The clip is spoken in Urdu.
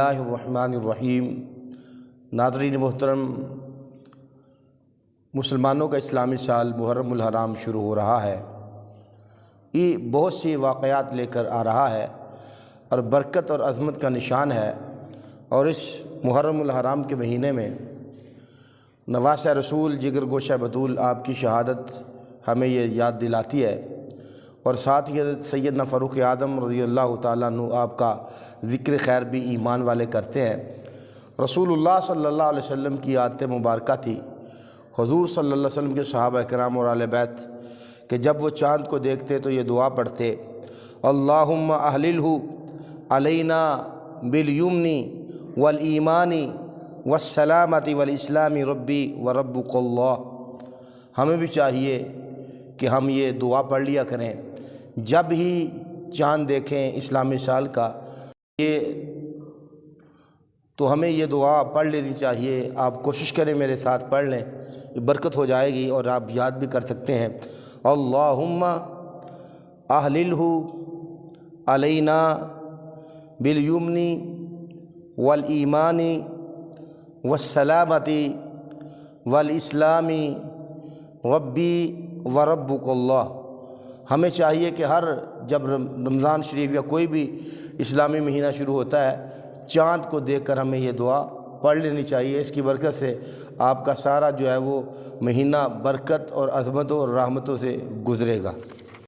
اللہ الرحمن الرحیم۔ ناظرین محترم، مسلمانوں کا اسلامی سال محرم الحرام شروع ہو رہا ہے۔ یہ بہت سی واقعات لے کر آ رہا ہے اور برکت اور عظمت کا نشان ہے، اور اس محرم الحرام کے مہینے میں نواسہ رسول جگر گوشہ بطول آپ کی شہادت ہمیں یہ یاد دلاتی ہے، اور ساتھ ہی حضرت سیدنا فاروق اعظم رضی اللہ تعالیٰ عنہ آپ کا ذکر خیر بھی ایمان والے کرتے ہیں۔ رسول اللہ صلی اللہ علیہ وسلم کی عادت مبارکہ تھی، حضور صلی اللہ علیہ وسلم کے صحابہ کرام اور اہل بیت، کہ جب وہ چاند کو دیکھتے تو یہ دعا پڑھتے: اللہم احللہ علینا بالیمن والایمان والسلامۃ والاسلام ربی وربک اللہ۔ ہمیں بھی چاہیے کہ ہم یہ دعا پڑھ لیا کریں جب ہی چاند دیکھیں اسلامی سال کا، تو ہمیں یہ دعا پڑھ لینی چاہیے۔ آپ کوشش کریں، میرے ساتھ پڑھ لیں، برکت ہو جائے گی اور آپ یاد بھی کر سکتے ہیں۔ اللہم احللہ علینا بالیمن والایمان والسلامۃ والاسلام ربی وربک اللہ۔ ہمیں چاہیے کہ جب رمضان شریف یا کوئی بھی اسلامی مہینہ شروع ہوتا ہے، چاند کو دیکھ کر ہمیں یہ دعا پڑھ لینی چاہیے۔ اس کی برکت سے آپ کا سارا جو ہے وہ مہینہ برکت اور عظمتوں اور رحمتوں سے گزرے گا۔